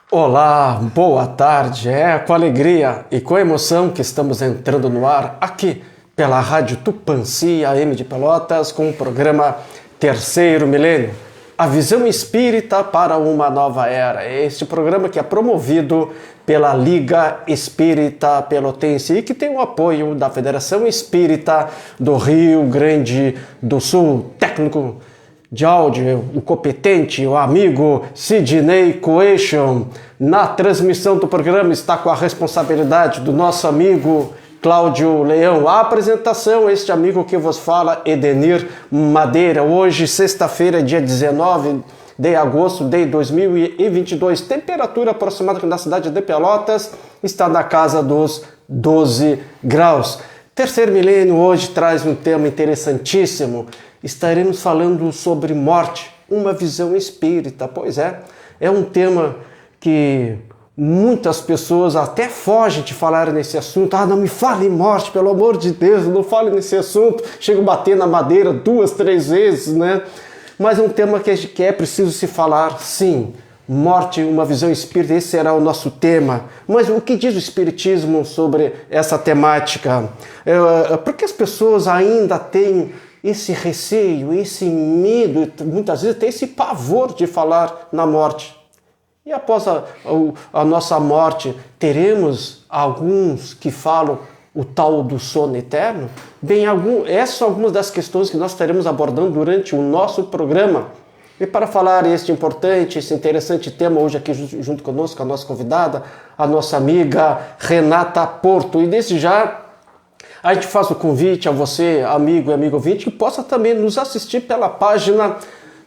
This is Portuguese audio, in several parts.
Olá, boa tarde. É com alegria e com emoção que estamos entrando no ar aqui pela Rádio Tupãssi AM de Pelotas com o programa Terceiro Milênio, a visão espírita para uma nova era. Este programa que é promovido pela Liga Espírita Pelotense e que tem o apoio da Federação Espírita do Rio Grande do Sul, técnico de áudio, o competente, o amigo Sidney Coation. Na transmissão do programa está com a responsabilidade do nosso amigo Cláudio Leão. A apresentação, este amigo que vos fala, Edenir Madeira. Hoje, sexta-feira, dia 19 de agosto de 2022. Temperatura aproximada na cidade de Pelotas está na casa dos 12 graus. Terceiro Milênio hoje traz um tema interessantíssimo. Estaremos falando sobre morte, uma visão espírita. Pois é um tema que muitas pessoas até fogem de falar nesse assunto. Ah, não me fale em morte, pelo amor de Deus, não fale nesse assunto. Chego a bater na madeira 2, 3 vezes, né? Mas é um tema que é preciso se falar, sim. Morte, uma visão espírita, esse será o nosso tema. Mas o que diz o Espiritismo sobre essa temática? Porque as pessoas ainda têm esse receio, esse medo, muitas vezes tem esse pavor de falar na morte. E após a nossa morte, teremos alguns que falam o tal do sono eterno? Bem, essas são algumas das questões que nós estaremos abordando durante o nosso programa. E para falar esse importante, esse interessante tema, hoje aqui junto conosco, a nossa convidada, a nossa amiga Renata Porto. E desde já, a gente faz o convite a você, amigo e amigo ouvinte, que possa também nos assistir pela página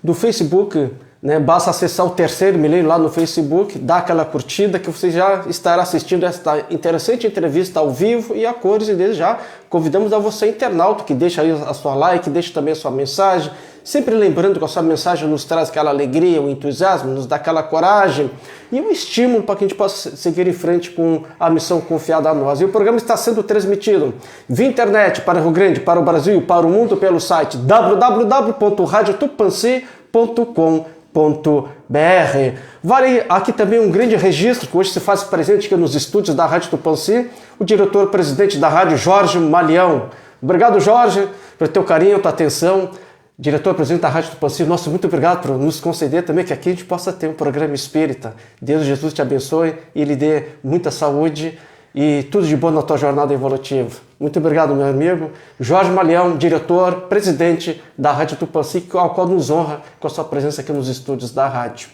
do Facebook, né? Basta acessar o Terceiro Milênio lá no Facebook, dar aquela curtida que você já estará assistindo esta interessante entrevista ao vivo e a cores. E desde já convidamos a você, internauta, que deixa aí a sua like, deixa também a sua mensagem, sempre lembrando que a sua mensagem nos traz aquela alegria, o entusiasmo, nos dá aquela coragem e um estímulo para que a gente possa seguir em frente com a missão confiada a nós. E o programa está sendo transmitido via internet para o Rio Grande, para o Brasil e para o mundo pelo site www.radiotupanci.com.br. Vale aqui também um grande registro que hoje se faz presente aqui nos estúdios da Rádio Tupãssi, o diretor-presidente da rádio, Jorge Malião. Obrigado, Jorge, pelo teu carinho, tua atenção. Diretor-presidente da Rádio Tupãssi, nosso muito obrigado por nos conceder também que aqui a gente possa ter um programa espírita. Deus Jesus te abençoe e lhe dê muita saúde e tudo de bom na tua jornada evolutiva. Muito obrigado, meu amigo Jorge Malião, diretor, presidente da Rádio Tupãssi, ao qual nos honra com a sua presença aqui nos estúdios da rádio.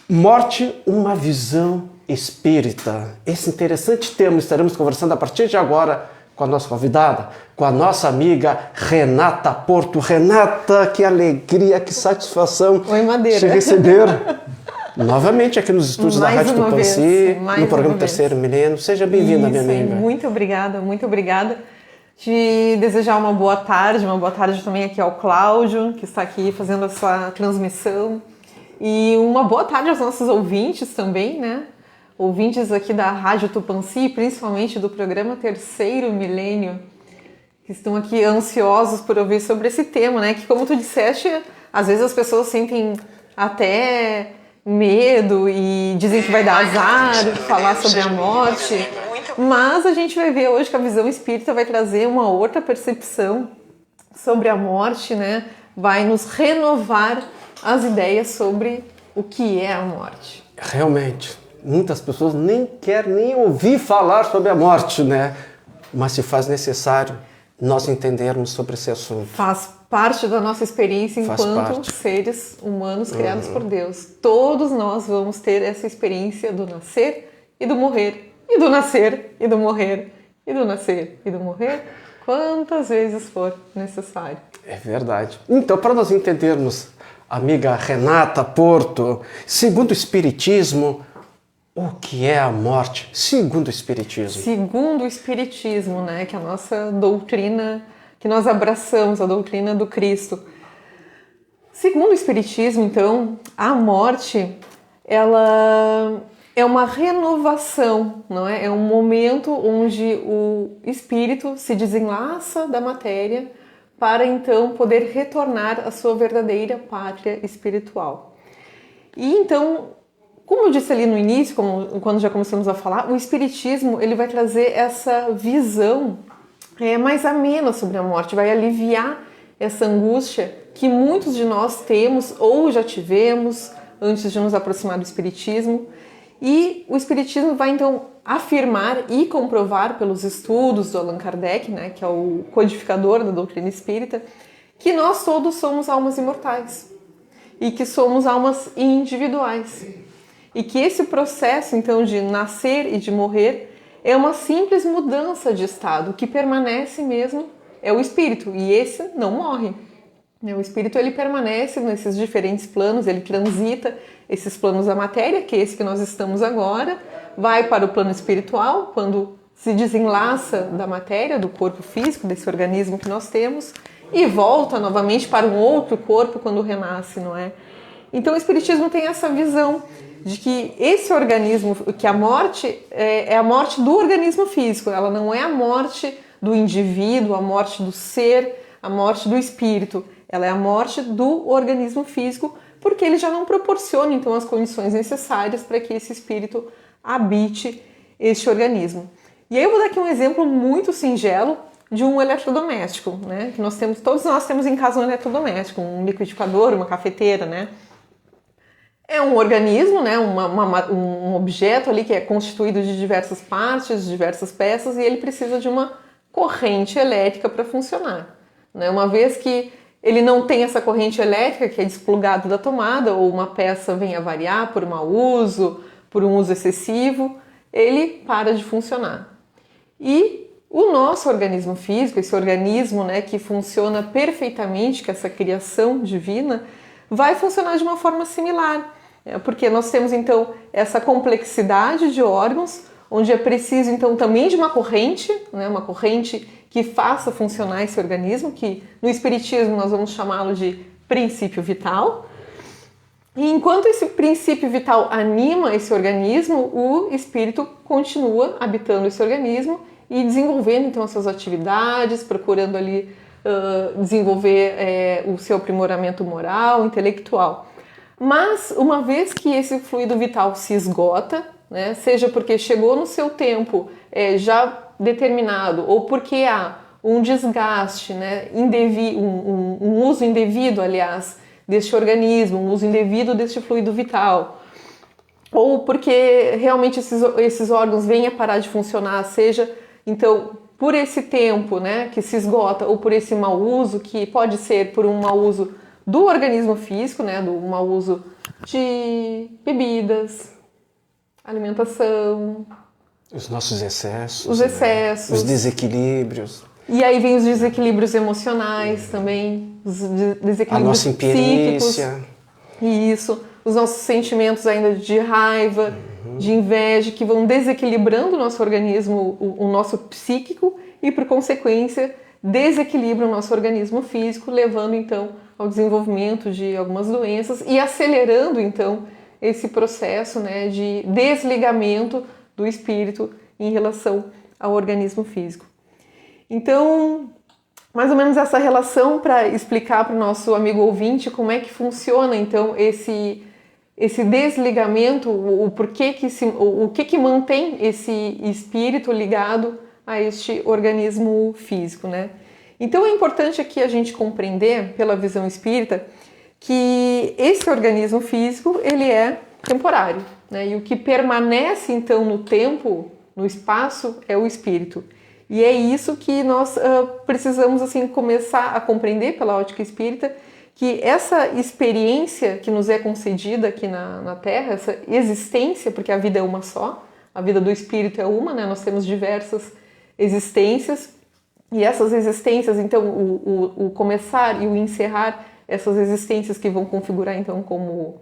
Morte, uma visão espírita. Esse interessante tema estaremos conversando a partir de agora com a nossa convidada, com a nossa amiga Renata Porto. Renata, que alegria, que satisfação. Oi, Madeira. Te receber novamente aqui nos estúdios da Rádio Tupãssi, no programa Terceiro Milênio. Seja bem-vinda, minha amiga. Muito obrigada, muito obrigada. Te desejar uma boa tarde também aqui ao Cláudio, que está aqui fazendo essa transmissão. E uma boa tarde aos nossos ouvintes também, né? Ouvintes aqui da Rádio Tupãssi, principalmente do programa Terceiro Milênio, que estão aqui ansiosos por ouvir sobre esse tema, né? Que, como tu disseste, às vezes as pessoas sentem até medo e dizem que vai dar azar falar sobre a morte, mas a gente vai ver hoje que a visão espírita vai trazer uma outra percepção sobre a morte, né? Vai nos renovar as ideias sobre o que é a morte. Realmente, muitas pessoas nem querem nem ouvir falar sobre a morte, né? Mas se faz necessário nós entendermos sobre esse assunto. Faz parte da nossa experiência enquanto seres humanos criados por Deus. Todos nós vamos ter essa experiência do nascer e do morrer, e do nascer e do morrer, e do nascer e do morrer, quantas vezes for necessário. É verdade. Então, para nós entendermos, amiga Renata Porto, segundo o Espiritismo, o que é a morte, segundo o Espiritismo? Segundo o Espiritismo, né, que é a nossa doutrina, que nós abraçamos, a doutrina do Cristo. Segundo o Espiritismo, então, a morte, ela é uma renovação, não é? É um momento onde o espírito se desenlaça da matéria para então poder retornar à sua verdadeira pátria espiritual. E então, Como eu disse ali no início, quando já começamos a falar, o Espiritismo ele vai trazer essa visão mais amena sobre a morte, vai aliviar essa angústia que muitos de nós temos ou já tivemos antes de nos aproximar do Espiritismo. E o Espiritismo vai então afirmar e comprovar pelos estudos do Allan Kardec, né, que é o codificador da doutrina espírita, que nós todos somos almas imortais e que somos almas individuais. E que esse processo então de nascer e de morrer é uma simples mudança de estado. O que permanece mesmo é o espírito, e esse não morre. O espírito ele permanece nesses diferentes planos, ele transita esses planos da matéria, que é esse que nós estamos agora, vai para o plano espiritual, quando se desenlaça da matéria, do corpo físico, desse organismo que nós temos, e volta novamente para um outro corpo quando renasce, não é? Então o Espiritismo tem essa visão de que esse organismo, que a morte é a morte do organismo físico, ela não é a morte do indivíduo, a morte do ser, a morte do espírito, ela é a morte do organismo físico, porque ele já não proporciona então as condições necessárias para que esse espírito habite este organismo. E aí eu vou dar aqui um exemplo muito singelo de um eletrodoméstico, né? Que todos nós temos em casa um eletrodoméstico, um liquidificador, uma cafeteira, né? É um organismo, né? Um objeto ali que é constituído de diversas partes, de diversas peças, e ele precisa de uma corrente elétrica para funcionar, né? Uma vez que ele não tem essa corrente elétrica, que é desplugado da tomada, ou uma peça vem a variar por mau uso, por um uso excessivo, ele para de funcionar. E o nosso organismo físico, esse organismo, né, que funciona perfeitamente, que essa criação divina, vai funcionar de uma forma similar, porque nós temos então essa complexidade de órgãos, onde é preciso então também de uma corrente, né, uma corrente que faça funcionar esse organismo, que no Espiritismo nós vamos chamá-lo de princípio vital. E enquanto esse princípio vital anima esse organismo, o espírito continua habitando esse organismo e desenvolvendo então as suas atividades, procurando ali desenvolver o seu aprimoramento moral, intelectual. Mas uma vez que esse fluido vital se esgota, né, seja porque chegou no seu tempo já determinado ou porque há um desgaste, né, um uso indevido, aliás, deste organismo, um uso indevido deste fluido vital, ou porque realmente esses órgãos venham a parar de funcionar, seja então por esse tempo, né, que se esgota, ou por esse mau uso, que pode ser por um mau uso do organismo físico, né, do mau uso de bebidas, alimentação, os nossos excessos, os excessos, né? Os desequilíbrios. E aí vem os desequilíbrios emocionais também, os desequilíbrios a nossa imperícia. psíquicos. Isso, os nossos sentimentos ainda de raiva, de inveja, que vão desequilibrando o nosso organismo, o nosso psíquico, e por consequência desequilibram o nosso organismo físico, levando então ao desenvolvimento de algumas doenças e acelerando então esse processo, né, de desligamento do espírito em relação ao organismo físico. Então, mais ou menos essa relação para explicar para o nosso amigo ouvinte como é que funciona então esse desligamento, o que mantém esse espírito ligado a este organismo físico, né? Então é importante aqui a gente compreender, pela visão espírita, que esse organismo físico ele é temporário, né? E o que permanece então no tempo, no espaço, é o espírito. E é isso que nós precisamos assim começar a compreender pela ótica espírita, que essa experiência que nos é concedida aqui na Terra, essa existência, porque a vida é uma só, a vida do espírito é uma, né? Nós temos diversas existências, e essas existências, então, o começar e o encerrar essas existências que vão configurar então como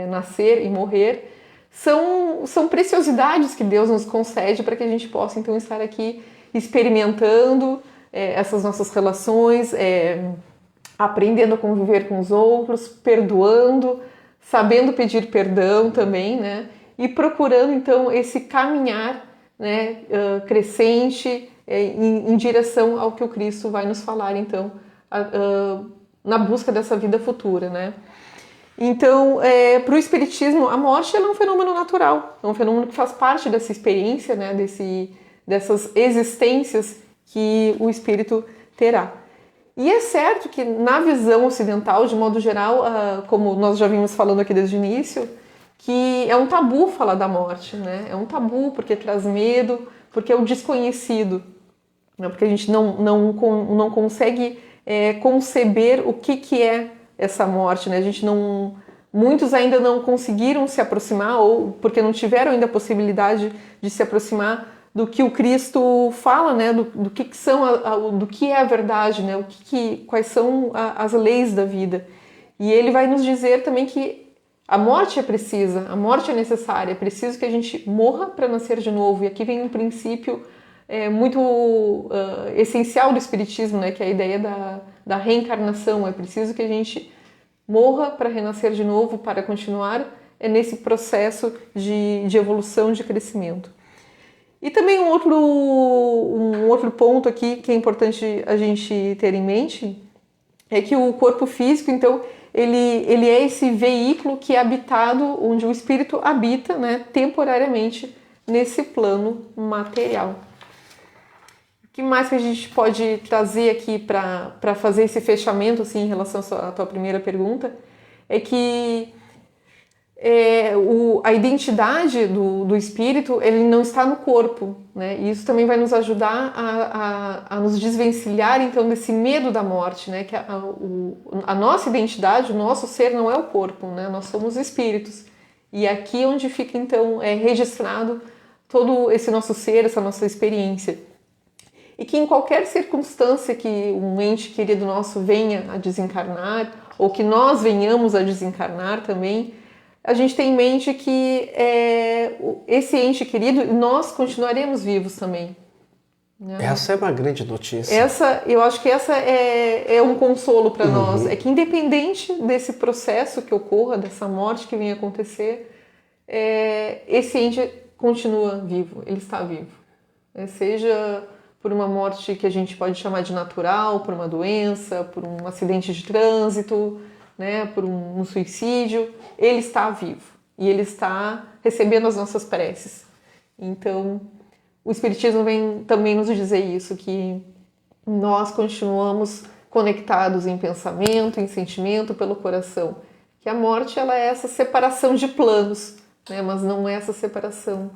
nascer e morrer, são preciosidades que Deus nos concede para que a gente possa então estar aqui experimentando essas nossas relações, aprendendo a conviver com os outros, perdoando, sabendo pedir perdão também, né? E procurando então esse caminhar, né, crescente em direção ao que o Cristo vai nos falar então na busca dessa vida futura, né? Então, para o Espiritismo, a morte ela é um fenômeno natural, é um fenômeno que faz parte dessa experiência, né, dessas existências que o espírito terá. E é certo que na visão ocidental, de modo geral, como nós já vimos falando aqui desde o início, que é um tabu falar da morte, né? É um tabu porque traz medo, porque é o desconhecido, né? Porque a gente não consegue conceber o que é essa morte, né? Muitos ainda não conseguiram se aproximar ou porque não tiveram ainda a possibilidade de se aproximar do que o Cristo fala, né? Do que são do que é a verdade, né? Quais são as leis da vida. E ele vai nos dizer também que a morte é precisa, a morte é necessária, é preciso que a gente morra para nascer de novo. E aqui vem um princípio muito essencial do Espiritismo, né? Que é a ideia da reencarnação. É preciso que a gente morra para renascer de novo, para continuar nesse processo de evolução, de crescimento. E também um outro ponto aqui que é importante a gente ter em mente é que o corpo físico, então, ele é esse veículo que é habitado, onde o espírito habita, né, temporariamente nesse plano material. O que mais que a gente pode trazer aqui para fazer esse fechamento assim, em relação à tua primeira pergunta é que a identidade do espírito ele não está no corpo, né? E isso também vai nos ajudar a nos desvencilhar então desse medo da morte, né? Que a nossa identidade, o nosso ser não é o corpo, né? Nós somos espíritos e aqui onde fica então registrado todo esse nosso ser, essa nossa experiência. E que em qualquer circunstância que um ente querido nosso venha a desencarnar, ou que nós venhamos a desencarnar também, a gente tem em mente que esse ente querido, nós continuaremos vivos também. Né? Essa é uma grande notícia. Eu acho que essa é um consolo para nós. É que independente desse processo que ocorra, dessa morte que venha acontecer, esse ente continua vivo, ele está vivo. Seja por uma morte que a gente pode chamar de natural, por uma doença, por um acidente de trânsito, né, por um suicídio, ele está vivo e ele está recebendo as nossas preces. Então, o Espiritismo vem também nos dizer isso, que nós continuamos conectados em pensamento, em sentimento, pelo coração. Que a morte ela é essa separação de planos, né, mas não é essa separação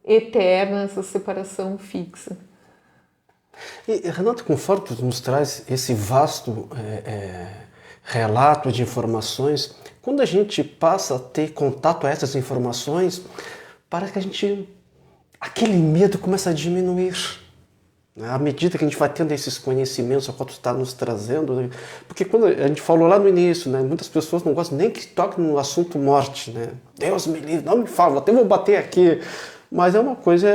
eterna, essa separação fixa. E, Renato, conforme tu nos traz esse vasto relato de informações, quando a gente passa a ter contato a essas informações, parece que aquele medo começa a diminuir. À medida que a gente vai tendo esses conhecimentos, a qual tu está nos trazendo, né? Porque quando a gente falou lá no início, né, muitas pessoas não gostam nem que toque no assunto morte, né? Deus me livre, não me fala, até vou bater aqui. Mas é uma coisa...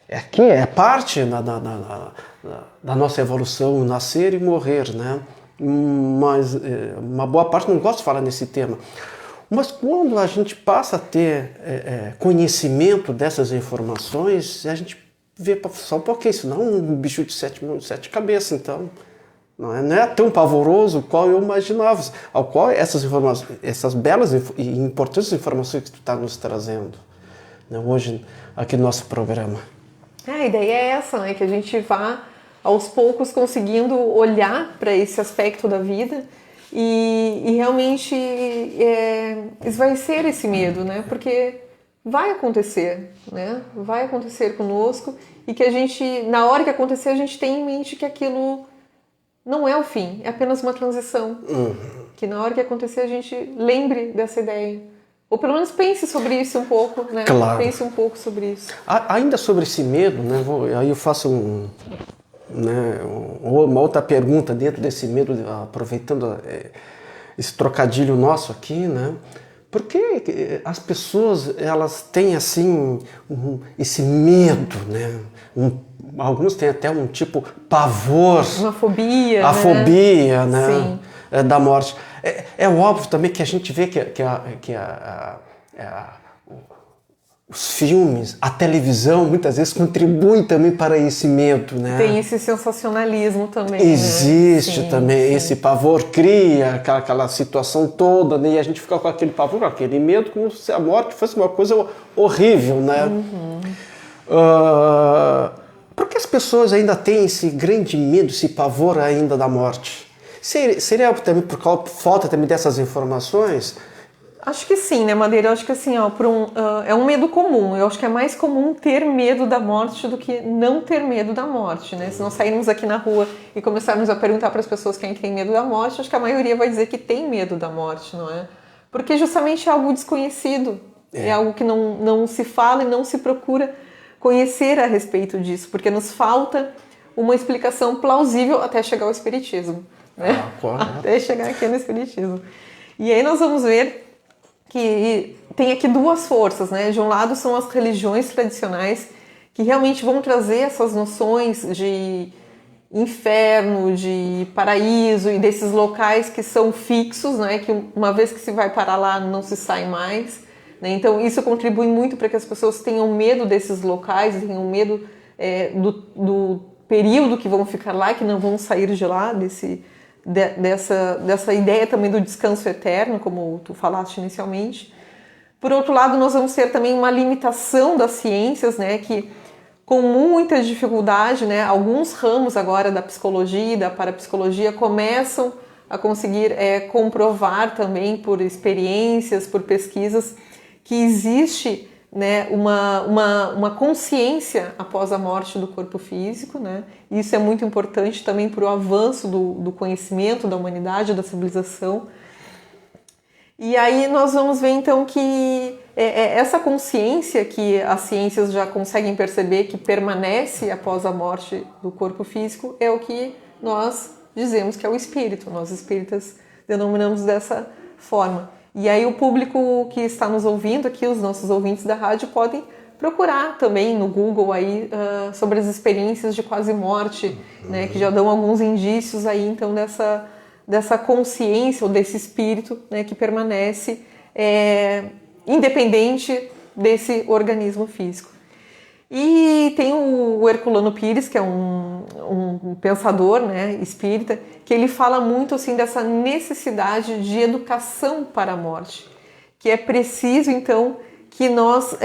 Aqui é parte da nossa evolução, nascer e morrer, né? Mas uma boa parte não gosta de falar nesse tema. Mas quando a gente passa a ter conhecimento dessas informações, a gente vê só um pouquinho, isso não é um bicho de sete cabeças, então não é tão pavoroso qual eu imaginava, ao qual essas belas e importantes informações que tu está nos trazendo, né, hoje aqui no nosso programa. A ideia é essa, né? Que a gente vá aos poucos conseguindo olhar para esse aspecto da vida e realmente esvaecer esse medo, né? Porque vai acontecer, né? Vai acontecer conosco e que a gente, na hora que acontecer, a gente tem em mente que aquilo não é o fim, é apenas uma transição. Que na hora que acontecer a gente lembre dessa ideia. Ou pelo menos pense sobre isso um pouco, né? Claro. Pense um pouco sobre isso. Ainda sobre esse medo, né? Aí eu faço uma outra pergunta dentro desse medo, aproveitando esse trocadilho nosso aqui, né? Por que as pessoas elas têm assim esse medo, né? Alguns têm até um tipo pavor, uma fobia, fobia, né? Sim. Da morte. É óbvio também que a gente vê que o os filmes, a televisão, muitas vezes contribuem também para esse medo, né? Tem esse sensacionalismo também. Existe, né? também, sim. Esse pavor cria aquela situação toda, né? E a gente fica com aquele pavor, com aquele medo, como se a morte fosse uma coisa horrível, né? Por que as pessoas ainda têm esse grande medo, esse pavor ainda da morte? Seria também por falta também dessas informações? Acho que sim, né, Madeira? Eu acho que assim, é um medo comum. Eu acho que é mais comum ter medo da morte do que não ter medo da morte, né? Se nós sairmos aqui na rua e começarmos a perguntar para as pessoas quem tem medo da morte, acho que a maioria vai dizer que tem medo da morte, não é? Porque justamente é algo desconhecido, é algo que não se fala e não se procura conhecer a respeito disso, porque nos falta uma explicação plausível até chegar ao Espiritismo, né? Até chegar aqui no Espiritismo. E aí nós vamos ver que tem aqui duas forças, né? De um lado são as religiões tradicionais que realmente vão trazer essas noções de inferno, de paraíso e desses locais que são fixos, né? Que uma vez que se vai para lá não se sai mais, né? Então isso contribui muito para que as pessoas tenham medo desses locais, tenham medo do período que vão ficar lá, que não vão sair de lá, dessa ideia também do descanso eterno, como tu falaste inicialmente. Por outro lado, nós vamos ter também uma limitação das ciências, né, que com muita dificuldade, né, alguns ramos agora da psicologia e da parapsicologia começam a conseguir comprovar também por experiências, por pesquisas, que existe, né, uma consciência após a morte do corpo físico, né? Isso é muito importante também para o avanço do conhecimento da humanidade, da civilização. E aí nós vamos ver então que essa consciência que as ciências já conseguem perceber que permanece após a morte do corpo físico é o que nós dizemos que é o espírito. Nós espíritas denominamos dessa forma. E aí o público que está nos ouvindo aqui, os nossos ouvintes da rádio, podem procurar também no Google aí sobre as experiências de quase morte, né, que já dão alguns indícios aí então dessa consciência ou desse espírito, né, que permanece independente desse organismo físico. E tem o Herculano Pires, que é um pensador, né, espírita, que ele fala muito assim dessa necessidade de educação para a morte, que é preciso então que nós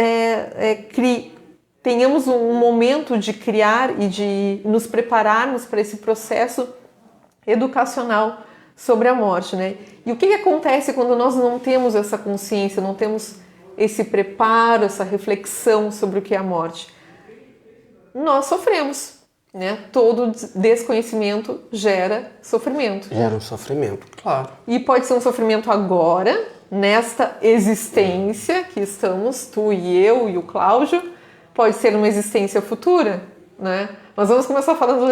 tenhamos um momento de criar e de nos prepararmos para esse processo educacional sobre a morte, né? E o que acontece quando nós não temos essa consciência, não temos esse preparo, essa reflexão sobre o que é a morte? Nós sofremos, né? Todo desconhecimento gera sofrimento. Gera um sofrimento, claro. E pode ser um sofrimento agora, nesta existência que estamos, tu e eu e o Cláudio, pode ser uma existência futura, né? Nós vamos começar falando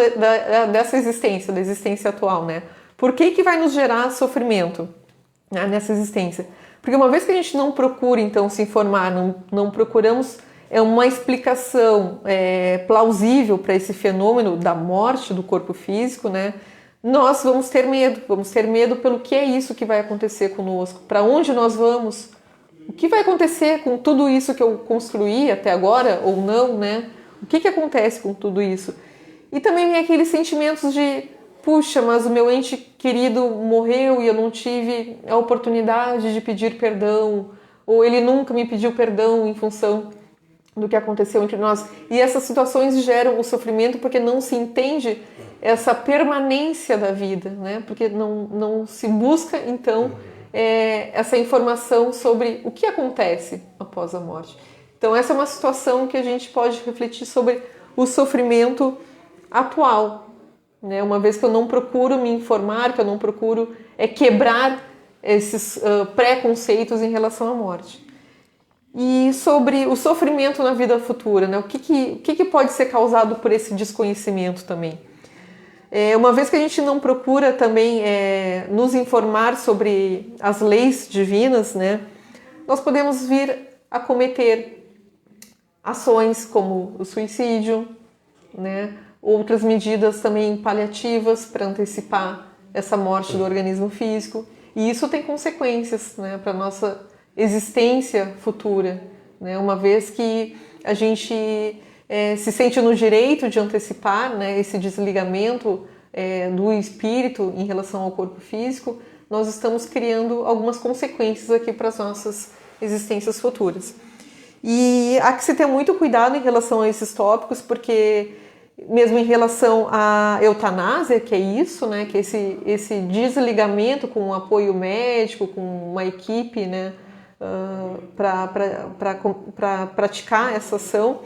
dessa existência, da existência atual, né? Por que vai nos gerar sofrimento, né, nessa existência? Porque uma vez que a gente não procura, então, se informar, não procuramos uma explicação plausível para esse fenômeno da morte do corpo físico, né? Nós vamos ter medo pelo que é isso que vai acontecer conosco, para onde nós vamos, o que vai acontecer com tudo isso que eu construí até agora ou não, né? O que acontece com tudo isso? E também vem aqueles sentimentos de, puxa, mas o meu ente querido morreu e eu não tive a oportunidade de pedir perdão, ou ele nunca me pediu perdão em função do que aconteceu entre nós. E essas situações geram o sofrimento porque não se entende essa permanência da vida, né? Porque não se busca, então, essa informação sobre o que acontece após a morte. Então, essa é uma situação que a gente pode refletir sobre o sofrimento atual, né? Uma vez que eu não procuro me informar, que eu não procuro quebrar esses preconceitos em relação à morte. E sobre o sofrimento na vida futura, né? O que pode ser causado por esse desconhecimento também? Uma vez que a gente não procura também nos informar sobre as leis divinas, né? Nós podemos vir a cometer ações como o suicídio, né? Outras medidas também paliativas para antecipar essa morte do organismo físico. E isso tem consequências, né, para a nossa existência futura. né? Uma vez que a gente se sente no direito de antecipar, né, esse desligamento do espírito em relação ao corpo físico, nós estamos criando algumas consequências aqui para as nossas existências futuras. E há que se ter muito cuidado em relação a esses tópicos, porque mesmo em relação à eutanásia, que é isso, né, que esse desligamento com um apoio médico, com uma equipe, né, para praticar essa ação,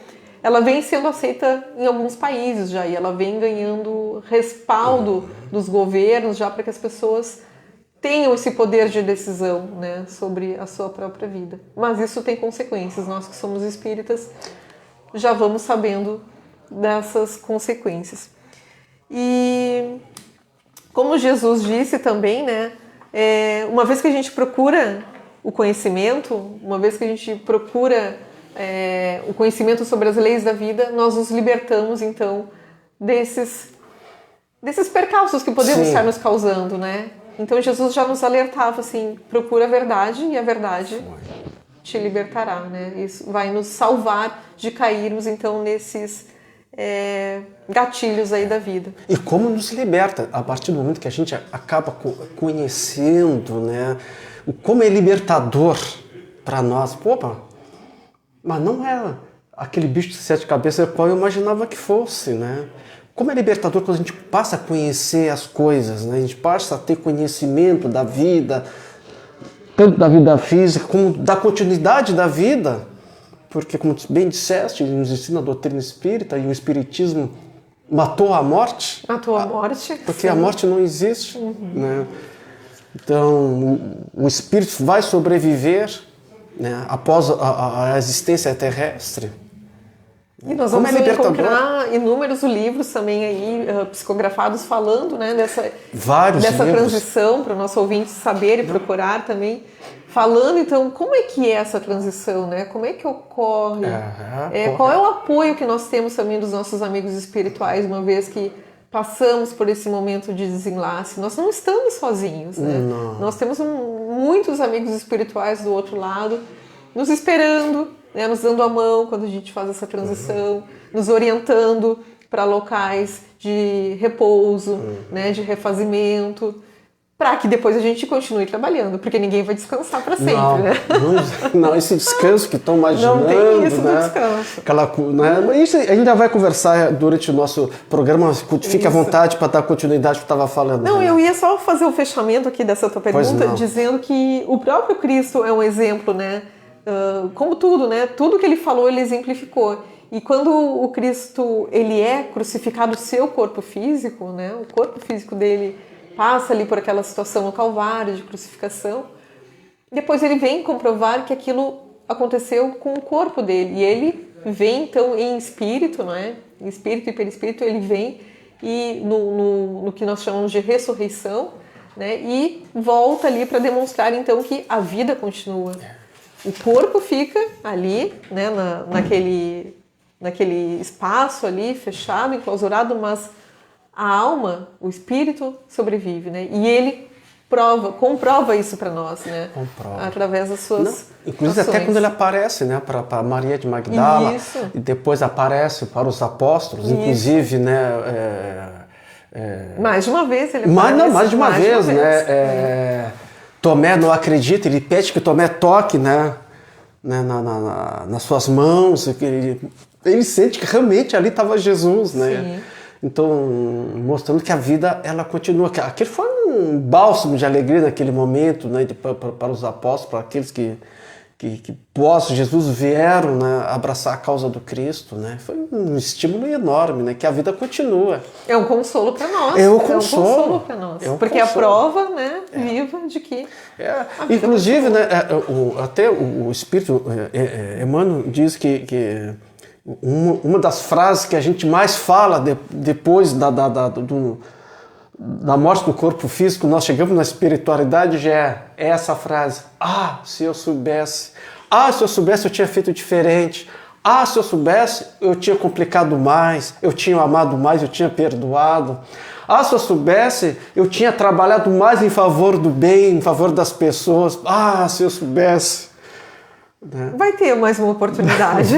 ela vem sendo aceita em alguns países já, e ela vem ganhando respaldo dos governos já para que as pessoas tenham esse poder de decisão, né, sobre a sua própria vida. Mas isso tem consequências. Nós que somos espíritas já vamos sabendo dessas consequências. E como Jesus disse também, né, uma vez que a gente procura o conhecimento, uma vez que a gente procura o conhecimento sobre as leis da vida, nós nos libertamos então desses percalços que podemos estar nos causando, né? Então Jesus já nos alertava assim, procura a verdade e a verdade te libertará, né? Isso vai nos salvar de cairmos então nesses gatilhos aí da vida. E como nos liberta a partir do momento que a gente acaba conhecendo, né? Como é libertador para nós. Opa, mas não é aquele bicho de 7 cabeças qual eu imaginava que fosse, né? Como é libertador quando a gente passa a conhecer as coisas, né? A gente passa a ter conhecimento da vida, tanto da vida física como da continuidade da vida. Porque, como bem disseste, ele nos ensina a doutrina espírita e o espiritismo matou a morte. Matou a morte. Porque a morte não existe, né? Então, o espírito vai sobreviver, né, após a existência terrestre. E nós vamos encontrar inúmeros livros também aí, psicografados, falando, né, dessa transição, para o nosso ouvinte saber e procurar também. Falando, então, como é que é essa transição, né? Como é que ocorre? Qual é o apoio que nós temos também dos nossos amigos espirituais, uma vez que passamos por esse momento de desenlace? Nós não estamos sozinhos, né? Nós temos muitos amigos espirituais do outro lado, nos esperando, né? Nos dando a mão quando a gente faz essa transição, nos orientando para locais de repouso, né? De refazimento, para que depois a gente continue trabalhando, porque ninguém vai descansar para sempre, né? Não, esse descanso que estão imaginando, não tem isso, né? Do descanso. Né? Isso a gente ainda vai conversar durante o nosso programa, fique à vontade para dar continuidade ao que eu estava falando. Não, eu ia só fazer o fechamento aqui dessa tua pergunta, dizendo que o próprio Cristo é um exemplo, né? Como tudo, né? Tudo que ele falou, ele exemplificou. E quando o Cristo, ele é crucificado, o seu corpo físico, né? O corpo físico dele passa ali por aquela situação no Calvário de crucificação, depois ele vem comprovar que aquilo aconteceu com o corpo dele, e ele vem então em espírito, não é? Em espírito e perispírito ele vem e no que nós chamamos de ressurreição, né? E volta ali para demonstrar então que a vida continua. O corpo fica ali, né? naquele espaço ali fechado, enclausurado, mas a alma, o espírito sobrevive, né? E ele comprova isso para nós, né? Através das suas inclusive ações. Até quando ele aparece, né, para Maria de Magdala, e depois aparece para os apóstolos, inclusive, né? Mais de uma vez ele aparece. Mais de uma vez, né? Tomé não acredita, ele pede que Tomé toque, né? Nas suas mãos, ele sente que realmente ali estava Jesus, né? Sim. Então, mostrando que a vida, ela continua. Aquele foi um bálsamo de alegria naquele momento, né, para os apóstolos, para aqueles que pós Jesus vieram, né, abraçar a causa do Cristo, né? Foi um estímulo enorme, né, que a vida continua. É um consolo para nós. É um consolo para nós. Porque é a prova, né, viva de que inclusive, né, até o Espírito Emmanuel diz que uma das frases que a gente mais fala depois da morte do corpo físico, nós chegamos na espiritualidade, já é essa frase: se eu soubesse, se eu soubesse eu tinha feito diferente, se eu soubesse eu tinha complicado mais, eu tinha amado mais, eu tinha perdoado, se eu soubesse eu tinha trabalhado mais em favor do bem, em favor das pessoas, se eu soubesse. né? Vai ter mais uma oportunidade.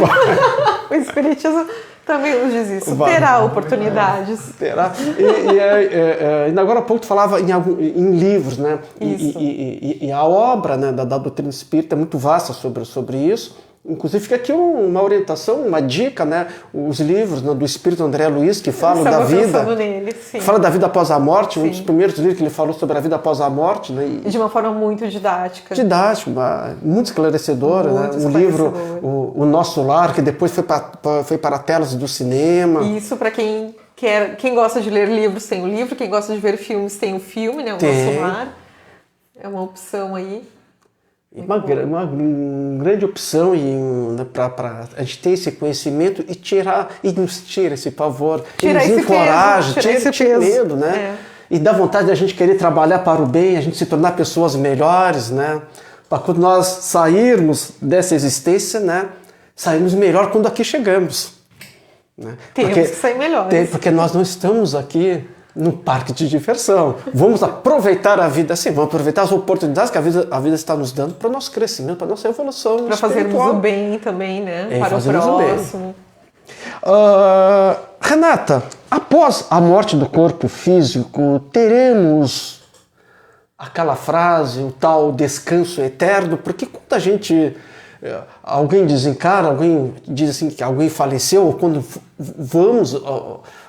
O Espiritismo também nos diz isso. Vai. Terá oportunidades. Terá. E agora há pouco tu falava em livros, né? Isso. E a obra, né, da doutrina espírita é muito vasta sobre isso. Inclusive fica aqui uma orientação, uma dica, né? Os livros, né, do Espírito André Luiz, que falam da vida. Nele, sim. Fala da vida após a morte, Sim. um dos primeiros livros que ele falou sobre a vida após a morte, né? De uma forma muito didática. Muito esclarecedora, Muito né? O livro o Nosso Lar, que depois foi para telas do cinema. Isso para quem gosta de ler livros tem o livro, quem gosta de ver filmes tem o filme, né? O Nosso Lar. É uma opção aí. Uma grande opção né, para a gente ter esse conhecimento e nos tira esse pavor, tira nos encoraja, tira esse medo, né? E dá vontade da gente querer trabalhar para o bem, a gente se tornar pessoas melhores, né? Para quando nós sairmos dessa existência, né? Sairmos melhor quando aqui chegamos. Né? Temos que sair melhores. Porque nós não estamos aqui no parque de diversão. Vamos aproveitar a vida, assim, vamos aproveitar as oportunidades que a vida está nos dando para o nosso crescimento, para a nossa evolução para fazermos o bem também, né? Para o próximo. Renata, após a morte do corpo físico, teremos aquela frase, o tal descanso eterno? Porque quando a gente... alguém desencarna, alguém diz assim que alguém faleceu, ou quando vamos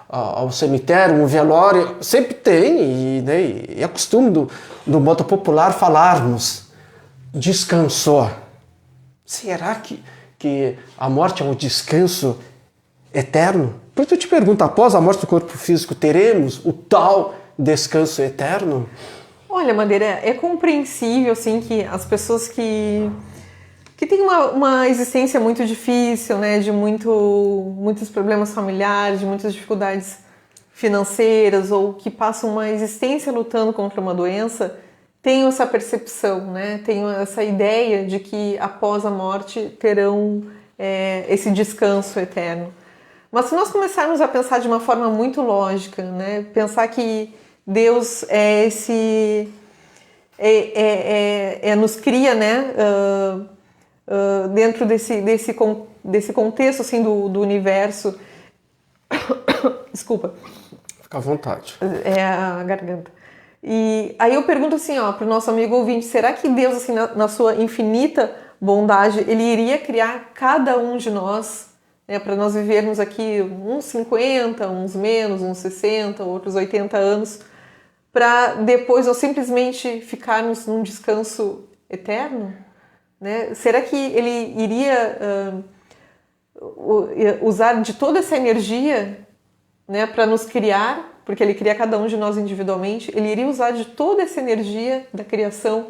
ao cemitério, um velório, sempre tem, e é costume do modo popular falarmos, descansou. Será que a morte é um descanso eterno? Por isso eu te pergunto, após a morte do corpo físico, teremos o tal descanso eterno? Olha, Madeira, é compreensível, assim, que as pessoas que tem uma existência muito difícil, né, de muitos problemas familiares, de muitas dificuldades financeiras, ou que passam uma existência lutando contra uma doença, tenham essa percepção, né, tenham essa ideia de que após a morte terão esse descanso eterno. Mas se nós começarmos a pensar de uma forma muito lógica, né, pensar que Deus nos cria, né, dentro desse contexto assim, do universo. Desculpa. Fica à vontade. É a garganta. E aí eu pergunto assim, para o nosso amigo ouvinte, será que Deus, assim, na sua infinita bondade, ele iria criar cada um de nós, né, para nós vivermos aqui uns 50, uns menos, uns 60, outros 80 anos, para depois nós simplesmente ficarmos num descanso eterno? Né? Será que ele iria usar de toda essa energia, né, para nos criar, porque ele cria cada um de nós individualmente, ele iria usar de toda essa energia da criação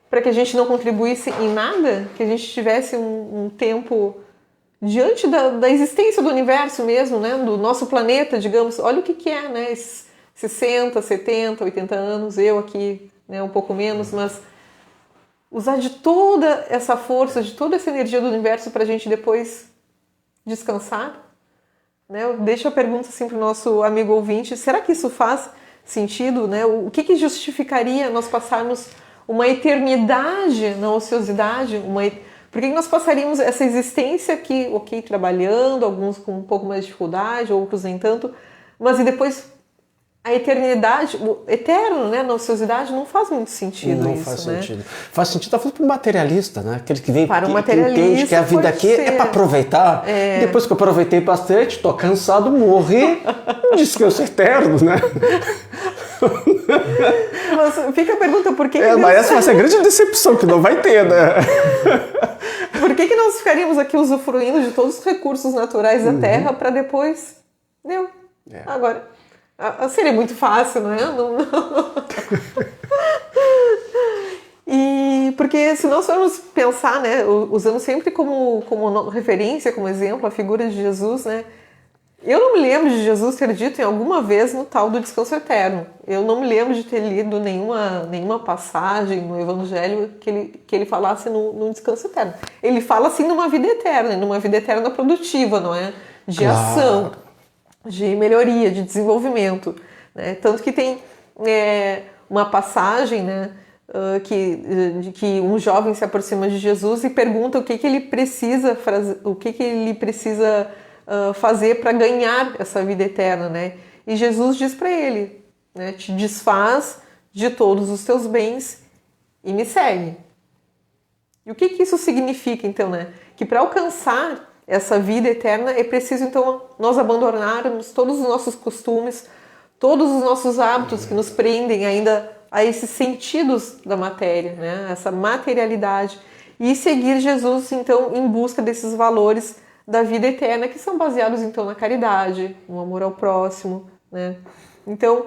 para que a gente não contribuísse em nada, que a gente tivesse um tempo diante da existência do universo mesmo, né, do nosso planeta, digamos, olha o que é, né, esses 60, 70, 80 anos, eu aqui, né, um pouco menos, mas usar de toda essa força, de toda essa energia do universo para a gente depois descansar? Né? Deixa a pergunta assim para o nosso amigo ouvinte, será que isso faz sentido? Né? O que justificaria nós passarmos uma eternidade na ociosidade? Por que nós passaríamos essa existência aqui, ok, trabalhando, alguns com um pouco mais de dificuldade, outros nem tanto, mas e depois a eternidade, o eterno, né, na ociosidade, não faz muito sentido. Não isso, faz né? sentido. Faz sentido, tá falando para o materialista, né? Aquele que vem, para o que materialista, entende que a vida aqui é para aproveitar. Depois que eu aproveitei bastante, tô cansado, morri, um descanso eterno, né? Mas fica a pergunta, por que mas essa vai ser a grande decepção, que não vai ter, né? Por que nós ficaríamos aqui usufruindo de todos os recursos naturais da Terra para depois... Deu. Agora... Seria muito fácil, né? E porque se nós formos pensar, né, usando sempre como referência, como exemplo, a figura de Jesus, né? Eu não me lembro de Jesus ter dito em alguma vez no tal do descanso eterno. Eu não me lembro de ter lido nenhuma passagem no Evangelho que ele falasse no descanso eterno. Ele fala assim numa vida eterna produtiva, não é? De ação, de melhoria, de desenvolvimento, né? Tanto que tem uma passagem, né, de que um jovem se aproxima de Jesus e pergunta o que ele precisa fazer para ganhar essa vida eterna, né? E Jesus diz para ele, né, te desfaz de todos os teus bens e me segue. E o que isso significa, então, né? Que para alcançar essa vida eterna é preciso, então, nós abandonarmos todos os nossos costumes, todos os nossos hábitos que nos prendem ainda a esses sentidos da matéria, né? Essa materialidade, e seguir Jesus, então, em busca desses valores da vida eterna, que são baseados, então, na caridade, no amor ao próximo, né? Então,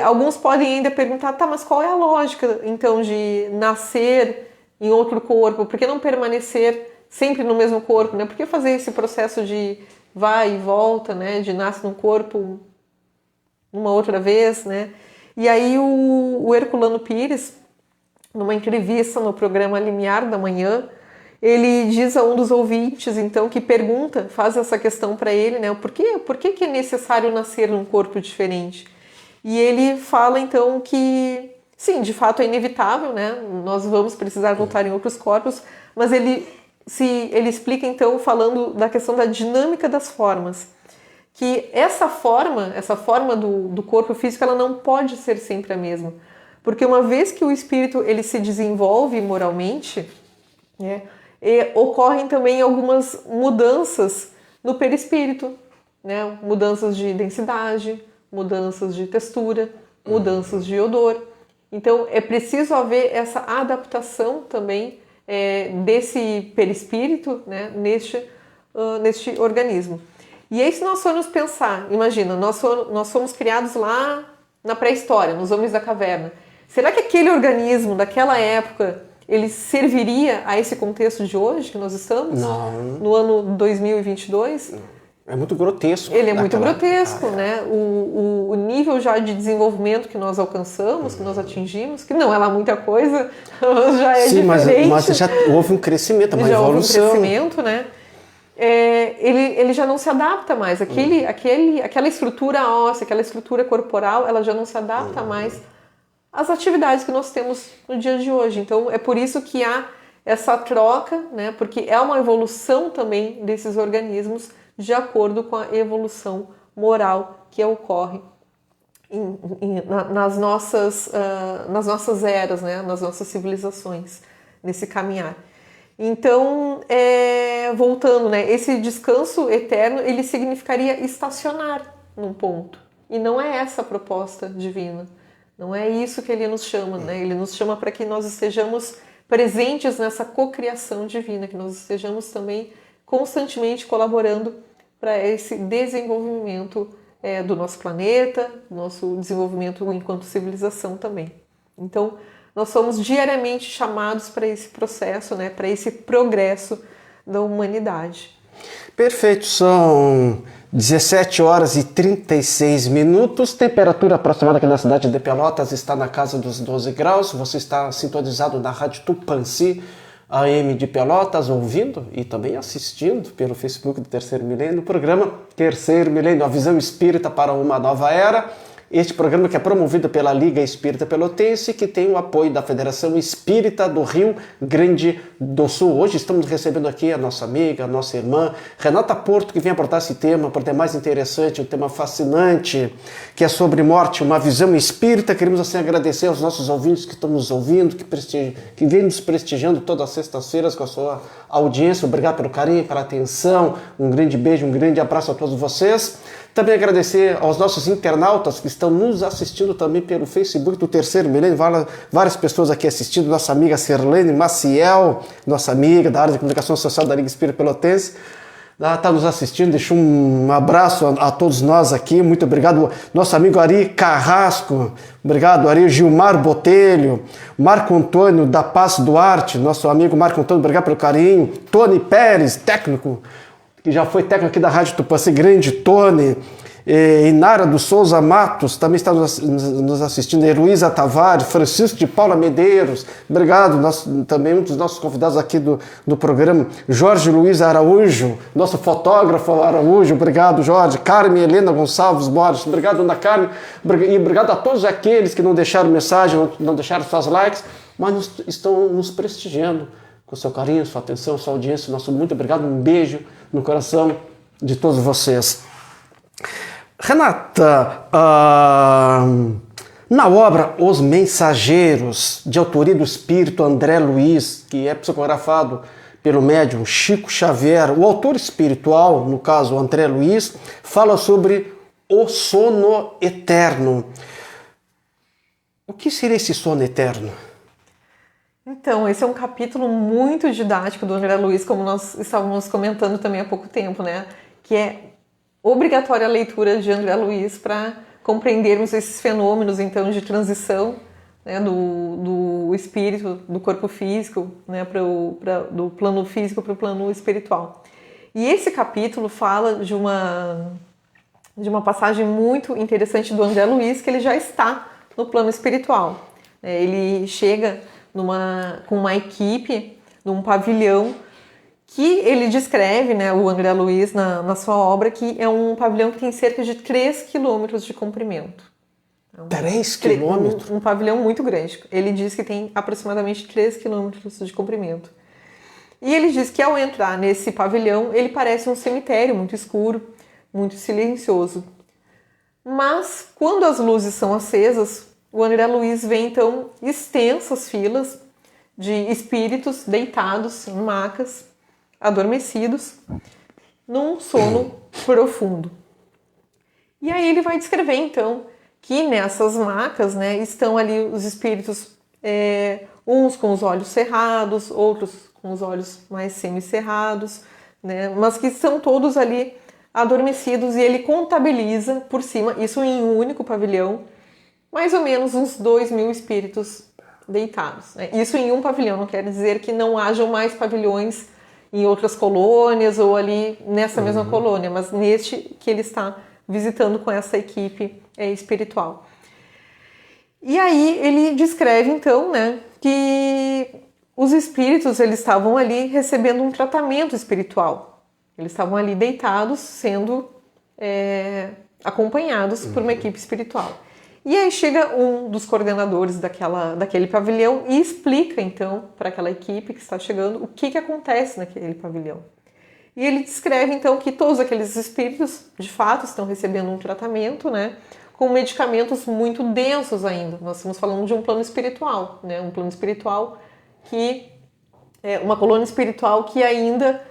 alguns podem ainda perguntar, tá, mas qual é a lógica, então, de nascer em outro corpo? Por que não permanecer sempre no mesmo corpo, né? Por que fazer esse processo de vai e volta, né? De nasce num corpo uma outra vez, né? E aí o Herculano Pires, numa entrevista no programa Limiar da Manhã, ele diz a um dos ouvintes, então, que pergunta, faz essa questão para ele, né? Por que é necessário nascer num corpo diferente? E ele fala, então, que sim, de fato é inevitável, né? Nós vamos precisar voltar em outros corpos, mas ele explica, então, falando da questão da dinâmica das formas, que essa forma do corpo físico, ela não pode ser sempre a mesma, porque uma vez que o espírito ele se desenvolve moralmente, né, ocorrem também algumas mudanças no perispírito, né, mudanças de densidade, mudanças de textura, mudanças de odor. Então é preciso haver essa adaptação também desse perispírito, né, neste organismo. E aí, se nós formos pensar, imagina, nós fomos criados lá na pré-história, nos homens da caverna. Será que aquele organismo daquela época, ele serviria a esse contexto de hoje que nós estamos? Não. No ano 2022? Não. É muito grotesco. Ele é muito grotesco, né? O nível já de desenvolvimento que nós alcançamos, que nós atingimos, que não é lá muita coisa, já é diferente. Mas já houve um crescimento, uma evolução. Já houve um crescimento, né? Ele já não se adapta mais. Aquela estrutura óssea, aquela estrutura corporal, ela já não se adapta mais às atividades que nós temos no dia de hoje. Então, é por isso que há essa troca, né? Porque é uma evolução também desses organismos de acordo com a evolução moral que ocorre nas nossas eras, né? Nas nossas civilizações, nesse caminhar. Então, voltando, né, esse descanso eterno, ele significaria estacionar num ponto. E não é essa a proposta divina. Não é isso que ele nos chama, né? Ele nos chama para que nós estejamos presentes nessa cocriação divina, que nós estejamos também constantemente colaborando para esse desenvolvimento do nosso planeta, nosso desenvolvimento enquanto civilização também. Então, nós somos diariamente chamados para esse processo, né, para esse progresso da humanidade. Perfeito, são 17 horas e 36 minutos, temperatura aproximada aqui na cidade de Pelotas está na casa dos 12 graus, você está sintonizado na Rádio Tupãssi, AM de Pelotas, ouvindo e também assistindo pelo Facebook do Terceiro Milênio, o programa Terceiro Milênio, a visão espírita para uma nova era. Este programa que é promovido pela Liga Espírita Pelotense, que tem o apoio da Federação Espírita do Rio Grande do Sul. Hoje estamos recebendo aqui a nossa amiga, a nossa irmã, Renata Porto, que vem abordar esse tema, por ter mais interessante, um tema fascinante, que é sobre morte, uma visão espírita. Queremos assim agradecer aos nossos ouvintes que estão nos ouvindo, que vêm nos prestigiando todas as sextas-feiras com a sua audiência. Obrigado pelo carinho, pela atenção. Um grande beijo, um grande abraço a todos vocês. Também agradecer aos nossos internautas que estão nos assistindo também pelo Facebook do Terceiro Milênio, várias pessoas aqui assistindo, nossa amiga Serlene Maciel, nossa amiga da área de comunicação social da Liga Espírita Pelotense, está nos assistindo, deixa um abraço a todos nós aqui, muito obrigado, nosso amigo Ari Carrasco, obrigado Ari, Gilmar Botelho, Marco Antônio da Paz Duarte, nosso amigo Marco Antônio, obrigado pelo carinho, Tony Pérez, técnico, que já foi técnico aqui da Rádio Tupãssi, grande Tony, Inara dos Souza Matos, também está nos assistindo, Heloísa Tavares, Francisco de Paula Medeiros, obrigado, também um dos nossos convidados aqui do programa, Jorge Luiz Araújo, nosso fotógrafo Araújo, obrigado Jorge, Carmen Helena Gonçalves Borges, obrigado Ana Carmen, e obrigado a todos aqueles que não deixaram mensagem, não deixaram suas likes, mas estão nos prestigiando com seu carinho, sua atenção, sua audiência. Nosso muito obrigado, um beijo no coração de todos vocês. Renata, na obra Os Mensageiros, de autoria do espírito André Luiz, que é psicografado pelo médium Chico Xavier, o autor espiritual, no caso André Luiz, fala sobre o sono eterno. O que seria esse sono eterno? Então, esse é um capítulo muito didático do André Luiz, como nós estávamos comentando também há pouco tempo, né? Que é obrigatória a leitura de André Luiz para compreendermos esses fenômenos, então, de transição, né, do espírito, do corpo físico, né, do plano físico para o plano espiritual. E esse capítulo fala de uma passagem muito interessante do André Luiz, que ele já está no plano espiritual. Ele chega com uma equipe, num pavilhão, que ele descreve, né, o André Luiz, na sua obra, que é um pavilhão que tem cerca de 3 quilômetros de comprimento. 3 quilômetros? Um pavilhão muito grande. Ele diz que tem aproximadamente 3 quilômetros de comprimento. E ele diz que ao entrar nesse pavilhão, ele parece um cemitério muito escuro, muito silencioso. Mas, quando as luzes são acesas, o André Luiz vê, então, extensas filas de espíritos deitados em macas, adormecidos, num sono profundo. E aí ele vai descrever, então, que nessas macas, né, estão ali os espíritos, uns com os olhos cerrados, outros com os olhos mais semicerrados, né, mas que estão todos ali adormecidos, e ele contabiliza por cima, isso em um único pavilhão, mais ou menos uns 2.000 espíritos deitados. Né? Isso em um pavilhão, não quer dizer que não hajam mais pavilhões em outras colônias ou ali nessa mesma colônia, mas neste que ele está visitando com essa equipe espiritual. E aí ele descreve, então, né, que os espíritos eles estavam ali recebendo um tratamento espiritual. Eles estavam ali deitados, sendo acompanhados por uma equipe espiritual. E aí chega um dos coordenadores daquele pavilhão e explica, então, para aquela equipe que está chegando o que acontece naquele pavilhão. E ele descreve, então, que todos aqueles espíritos, de fato, estão recebendo um tratamento, né, com medicamentos muito densos ainda. Nós estamos falando de um plano espiritual, né, um plano espiritual que é uma colônia espiritual que ainda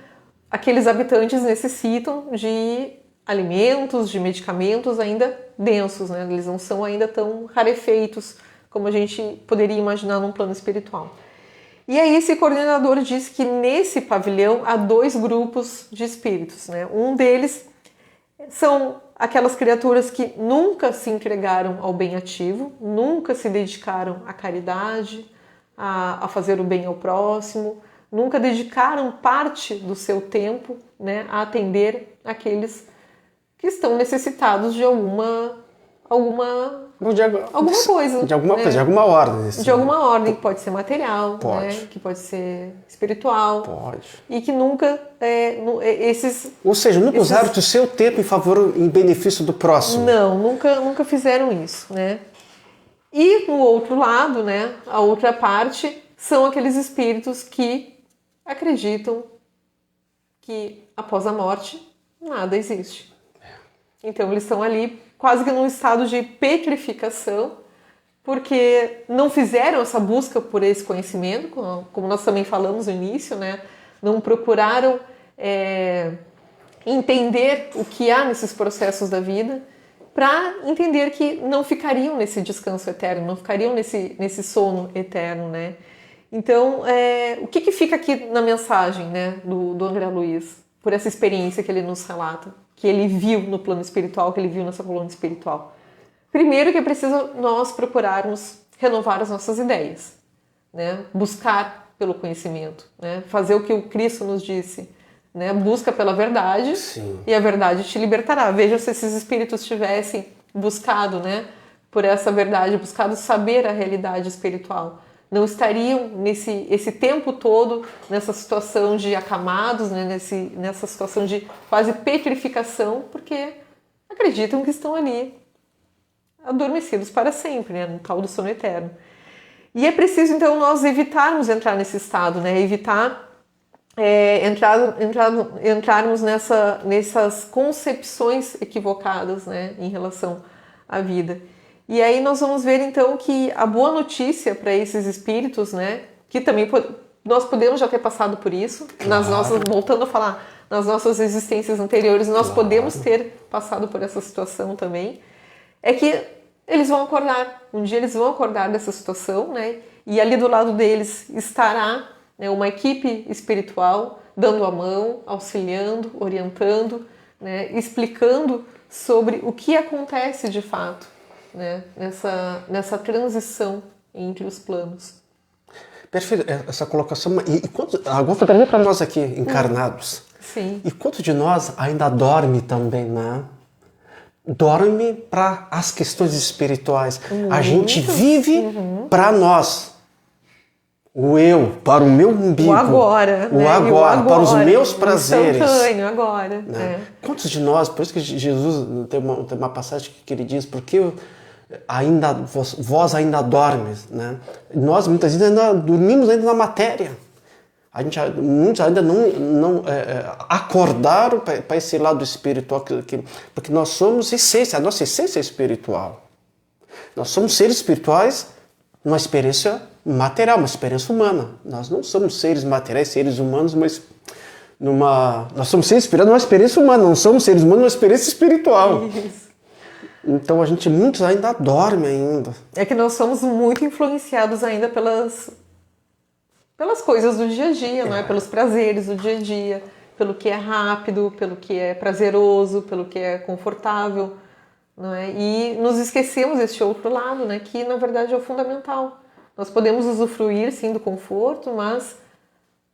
aqueles habitantes necessitam de alimentos, de medicamentos ainda densos, né? Eles não são ainda tão rarefeitos como a gente poderia imaginar num plano espiritual. E aí esse coordenador diz que nesse pavilhão há 2 grupos de espíritos, né? Um deles são aquelas criaturas que nunca se entregaram ao bem ativo, nunca se dedicaram à caridade, a fazer o bem ao próximo, nunca dedicaram parte do seu tempo, né, a atender aqueles que estão necessitados de alguma coisa. De alguma coisa, de alguma ordem. De alguma ordem, que pode ser material, pode. Né, que pode ser espiritual. Pode. E que nunca Ou seja, nunca usaram o seu tempo em benefício do próximo. Não, nunca fizeram isso, né? E no outro lado, né, a outra parte, são aqueles espíritos que acreditam que após a morte nada existe. Então eles estão ali quase que num estado de petrificação, porque não fizeram essa busca por esse conhecimento, como nós também falamos no início, né? Não procuraram entender o que há nesses processos da vida, para entender que não ficariam nesse descanso eterno, não ficariam nesse sono eterno, né? Então, o que fica aqui na mensagem, né, do André Luiz, por essa experiência que ele nos relata, que ele viu no plano espiritual, que ele viu nessa colônia espiritual? Primeiro que é preciso nós procurarmos renovar as nossas ideias, né? Buscar pelo conhecimento, né? Fazer o que o Cristo nos disse, né? Busca pela verdade. Sim. E a verdade te libertará. Veja se esses espíritos tivessem buscado, né, por essa verdade, buscado saber a realidade espiritual. Não estariam esse tempo todo nessa situação de acamados, né, nessa situação de quase petrificação, porque acreditam que estão ali adormecidos para sempre, né, no tal do sono eterno. E é preciso, então, nós evitarmos entrar nesse estado, né? Evitar entrarmos nessas concepções equivocadas, né, em relação à vida. E aí nós vamos ver então que a boa notícia para esses espíritos, né, que também nós podemos já ter passado por isso, Claro. voltando a falar, nas nossas existências anteriores, nós Claro. podemos ter passado por essa situação também, é que eles vão acordar, um dia eles vão acordar dessa situação, né, e ali do lado deles estará, né, uma equipe espiritual dando a mão, auxiliando, orientando, né, explicando sobre o que acontece de fato, né, nessa transição entre os planos. Perfeito, essa colocação. Agora vou trazer para nós aqui, encarnados. Sim. E quanto de nós ainda dorme também, né? Dorme para as questões espirituais. A gente vive para nós. O eu, para o meu umbigo. O agora. O né? agora, para os meus prazeres. Instantâneo, agora. Né? Quantos de nós, por isso que Jesus tem uma passagem que ele diz, porque vós ainda dormes, né? Nós muitas vezes ainda dormimos ainda na matéria. Muitos ainda não acordaram para esse lado espiritual, porque nós somos essência, a nossa essência é espiritual. Nós somos seres espirituais numa experiência material, uma experiência humana. Nós não somos seres materiais, seres humanos, mas nós somos seres espirituais numa experiência humana, não somos seres humanos numa experiência espiritual. Isso. Então muitos ainda dormem ainda. É que nós somos muito influenciados ainda pelas coisas do dia a dia, não é? Pelos prazeres do dia a dia, pelo que é rápido, pelo que é prazeroso, pelo que é confortável, não é? E nos esquecemos deste outro lado, né? Que na verdade é o fundamental. Nós podemos usufruir sim do conforto, mas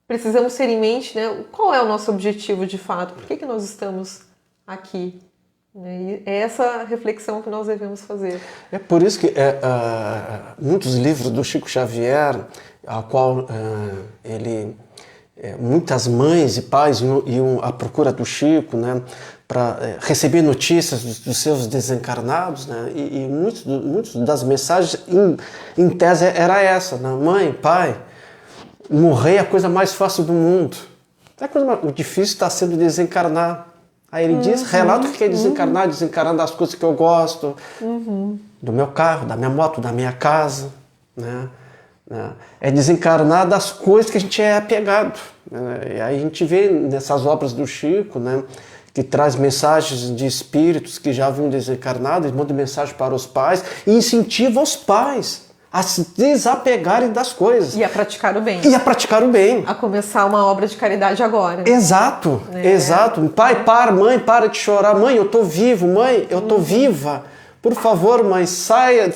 precisamos ter em mente, né, qual é o nosso objetivo de fato, por que nós estamos aqui? E é essa reflexão que nós devemos fazer. É por isso que muitos livros do Chico Xavier, a qual muitas mães e pais iam à procura do Chico, né, para receber notícias dos seus desencarnados, né, e muitas das mensagens em tese era essa, né, mãe, pai, morrer é a coisa mais fácil do mundo. O difícil está sendo desencarnar. Aí ele diz, relata o que é desencarnar, desencarnar das coisas que eu gosto, do meu carro, da minha moto, da minha casa, né? É desencarnar das coisas que a gente é apegado. Né? E aí a gente vê nessas obras do Chico, né, que traz mensagens de espíritos que já haviam desencarnado, e manda mensagem para os pais e incentiva os pais a se desapegarem das coisas. E a praticar o bem. A começar uma obra de caridade agora. Exato, exato. Pai, mãe, para de chorar. Mãe, eu tô vivo. Mãe, eu tô viva. Por favor, mãe, sai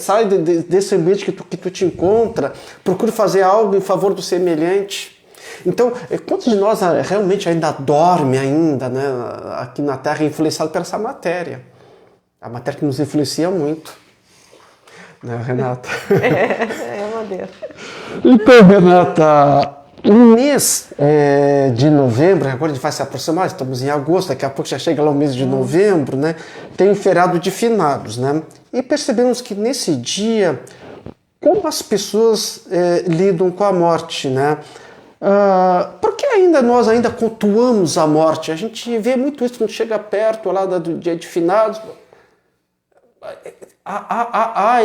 desse ambiente que tu te encontra. Procure fazer algo em favor do semelhante. Então, quantos de nós realmente ainda dorme ainda, né, aqui na Terra, influenciado por essa matéria? A matéria que nos influencia muito. Né, Renata? É uma delas. Então, Renata, o mês de novembro, agora a gente vai se aproximar, estamos em agosto, daqui a pouco já chega lá o mês de novembro, né? Tem o feriado de finados, né? E percebemos que nesse dia, como as pessoas lidam com a morte, né? Por que nós ainda cultuamos a morte? A gente vê muito isso quando chega perto lá do dia de finados. Há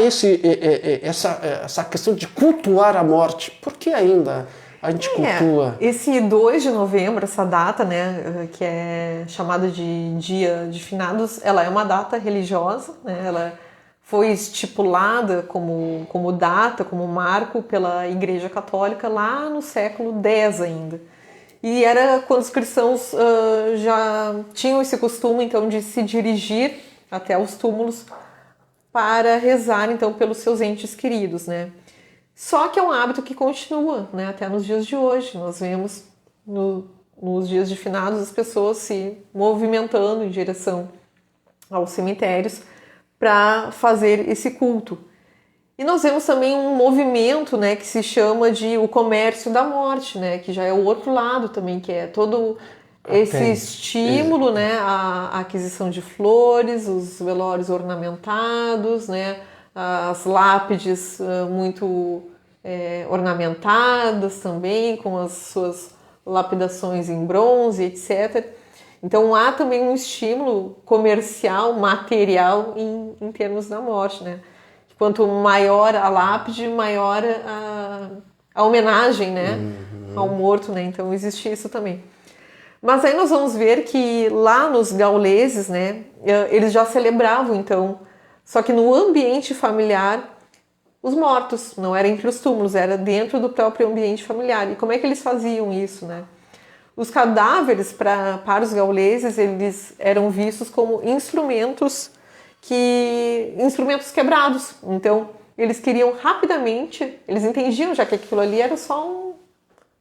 essa questão de cultuar a morte. Por que ainda a gente cultua? Esse 2 de novembro, essa data, né, que é chamada de Dia de Finados, ela é uma data religiosa, né, ela foi estipulada como data, como marco pela Igreja Católica lá no século X ainda. E era quando os cristãos já tinham esse costume, então, de se dirigir até os túmulos para rezar, então, pelos seus entes queridos, né? Só que é um hábito que continua, né, até nos dias de hoje. Nós vemos nos dias de finados as pessoas se movimentando em direção aos cemitérios para fazer esse culto. E nós vemos também um movimento, né, que se chama de o comércio da morte, né, que já é o outro lado também, que é todo esse estímulo, né, a aquisição de flores, os velórios ornamentados, né, as lápides muito ornamentadas também, com as suas lapidações em bronze, etc. Então há também um estímulo comercial, material em termos da morte, né? Quanto maior a lápide, maior a homenagem, né? Ao morto, né? Então existe isso também. Mas aí nós vamos ver que lá nos gauleses, né? Eles já celebravam, então, só que no ambiente familiar, os mortos, não era entre os túmulos, era dentro do próprio ambiente familiar. E como é que eles faziam isso, né? Os cadáveres para os gauleses, eles eram vistos como instrumentos quebrados. Então, eles queriam rapidamente, eles entendiam já que aquilo ali era só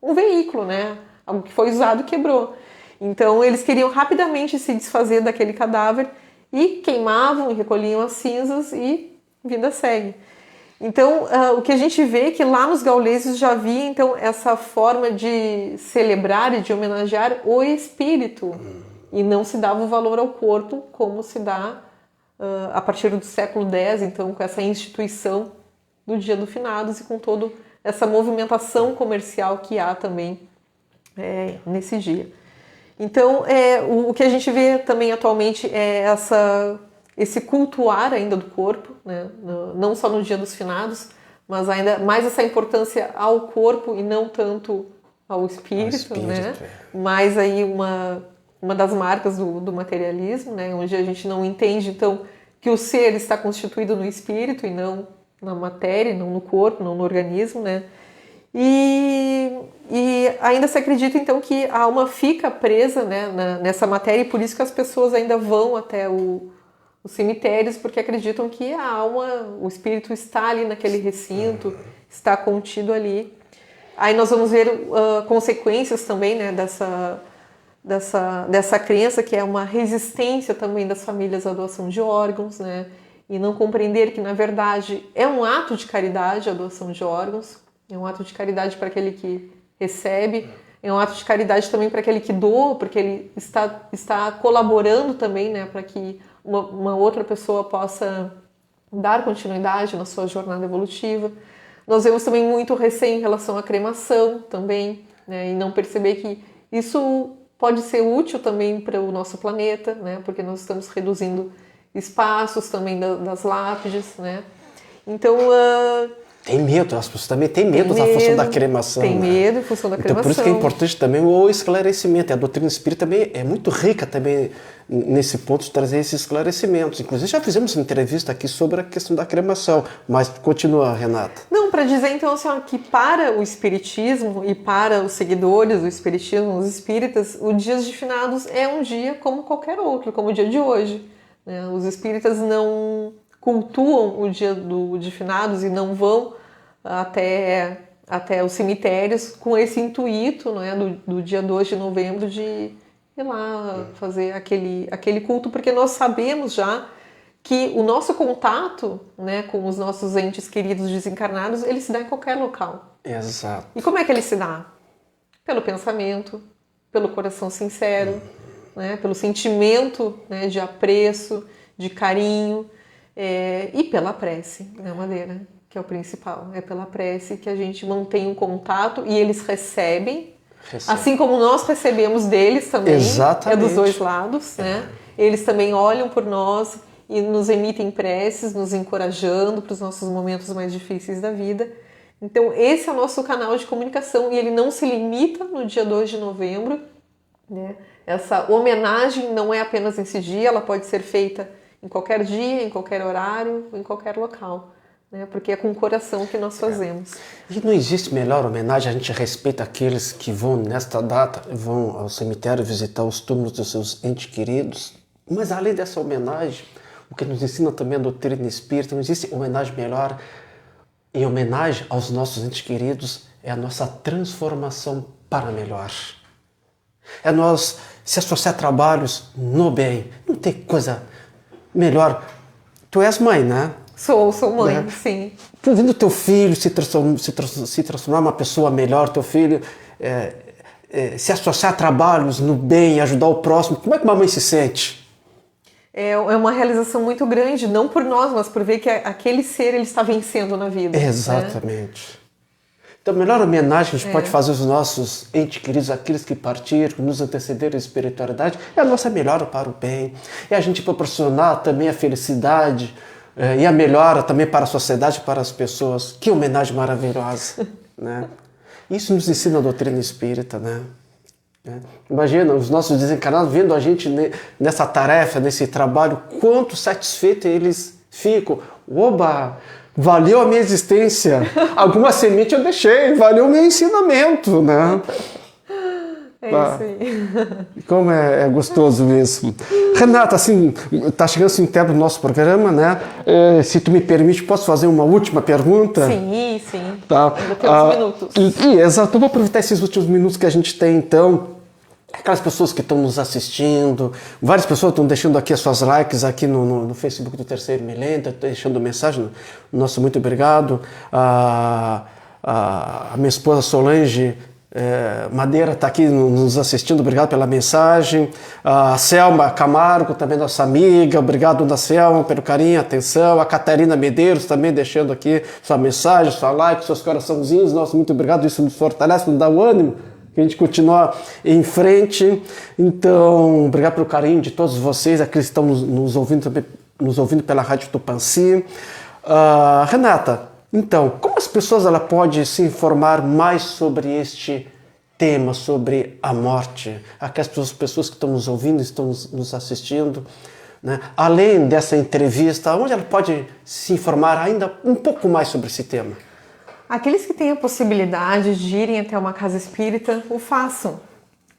um veículo, né? Algo que foi usado e quebrou. Então, eles queriam rapidamente se desfazer daquele cadáver e queimavam e recolhiam as cinzas e vida segue. Então, o que a gente vê é que lá nos gauleses já havia então, essa forma de celebrar e de homenagear o espírito. E não se dava o valor ao corpo como se dá a partir do século X, então, com essa instituição do Dia do Finados e com toda essa movimentação comercial que há também nesse dia. Então, o que a gente vê também atualmente é esse cultuar ainda do corpo, né? Não só no Dia dos Finados, mas ainda mais essa importância ao corpo e não tanto ao espírito, né? Mas aí uma das marcas do materialismo, né? Onde a gente não entende, então, que o ser está constituído no espírito e não na matéria, não no corpo, não no organismo, né? E ainda se acredita, então, que a alma fica presa, né, nessa matéria e por isso que as pessoas ainda vão até os cemitérios, porque acreditam que a alma, o espírito está ali naquele recinto, está contido ali. Aí nós vamos ver consequências também, né, dessa crença, que é uma resistência também das famílias à doação de órgãos, né, e não compreender que, na verdade, é um ato de caridade a doação de órgãos, é um ato de caridade para aquele que recebe, é um ato de caridade também para aquele que doa, porque ele está colaborando também, né, para que uma outra pessoa possa dar continuidade na sua jornada evolutiva. Nós vemos também muito receio em relação à cremação também, né, e não perceber que isso pode ser útil também para o nosso planeta, né, porque nós estamos reduzindo espaços também das lápides, né. Então, tem medo, as pessoas também têm medo da função da cremação. Tem medo em função da cremação. Então, por isso que é importante também o esclarecimento. A doutrina espírita também é muito rica também nesse ponto de trazer esses esclarecimentos. Inclusive, já fizemos uma entrevista aqui sobre a questão da cremação. Mas continua, Renata. Não, para dizer então assim, que para o espiritismo e para os seguidores do espiritismo, os espíritas, o Dia de Finados é um dia como qualquer outro, como o dia de hoje, né? Os espíritas não cultuam o Dia de Finados e não vão até os cemitérios com esse intuito, não é, do dia 2 de novembro de ir lá fazer aquele culto, porque nós sabemos já que o nosso contato, né, com os nossos entes queridos desencarnados, ele se dá em qualquer local. Exato. E como é que ele se dá? Pelo pensamento, pelo coração sincero, né, pelo sentimento, né, de apreço, de carinho, e pela prece, né, Madeira? Que é o principal, é pela prece que a gente mantém um contato e eles recebem, assim como nós recebemos deles também. Exatamente. É dos dois lados, né? Eles também olham por nós e nos emitem preces, nos encorajando para os nossos momentos mais difíceis da vida. Então esse é o nosso canal de comunicação e ele não se limita no dia 2 de novembro, né? Essa homenagem não é apenas nesse dia, ela pode ser feita em qualquer dia, em qualquer horário, em qualquer local. Né? Porque é com o coração que nós fazemos. E não existe melhor homenagem, a gente respeita aqueles que vão nesta data, vão ao cemitério visitar os túmulos dos seus entes queridos, mas além dessa homenagem, o que nos ensina também a doutrina espírita, não existe homenagem melhor, em homenagem aos nossos entes queridos, é a nossa transformação para melhor. É nós se associar a trabalhos no bem, não tem coisa melhor. Tu és mãe, né? Sou mãe, né? Sim. Tu vendo teu filho se transformar uma pessoa melhor, teu filho se associar a trabalhos no bem, ajudar o próximo, como é que uma mãe se sente? É uma realização muito grande, não por nós, mas por ver que aquele ser ele está vencendo na vida. Exatamente. Né? Então, a melhor homenagem que a gente pode fazer aos nossos entes queridos, aqueles que partiram, nos antecederam em espiritualidade, é a nossa melhora para o bem. É a gente proporcionar também a felicidade e a melhora também para a sociedade, para as pessoas. Que homenagem maravilhosa, né? Isso nos ensina a doutrina espírita, né? Imagina os nossos desencarnados vendo a gente nessa tarefa, nesse trabalho, quanto satisfeitos eles ficam. Oba! Valeu a minha existência. Alguma semente eu deixei, valeu o meu ensinamento, né? É isso aí. Como é gostoso mesmo. Renata, assim, tá chegando assim, o tempo do nosso programa, né? Se tu me permite, posso fazer uma última pergunta? Sim. Tá. Ainda temos minutos. Exato. Eu vou aproveitar esses últimos minutos que a gente tem, então. Aquelas pessoas que estão nos assistindo, várias pessoas estão deixando aqui as suas likes aqui no Facebook do Terceiro Milênio, deixando mensagem, nosso muito obrigado. A minha esposa Solange Madeira está aqui nos assistindo, obrigado pela mensagem. A Selma Camargo, também nossa amiga, obrigado, dona Selma, pelo carinho, atenção. A Catarina Medeiros também deixando aqui sua mensagem, sua like, seus coraçãozinhos, nosso muito obrigado, isso nos fortalece, nos dá o ânimo que a gente continua em frente. Então, obrigado pelo carinho de todos vocês, aqueles que estão nos ouvindo também, nos ouvindo pela Rádio Tupãssi. Renata, então, como as pessoas podem se informar mais sobre este tema, sobre a morte? Aquelas pessoas que estão nos ouvindo, estão nos assistindo, né? Além dessa entrevista, onde ela pode se informar ainda um pouco mais sobre esse tema? Aqueles que têm a possibilidade de irem até uma casa espírita, o façam,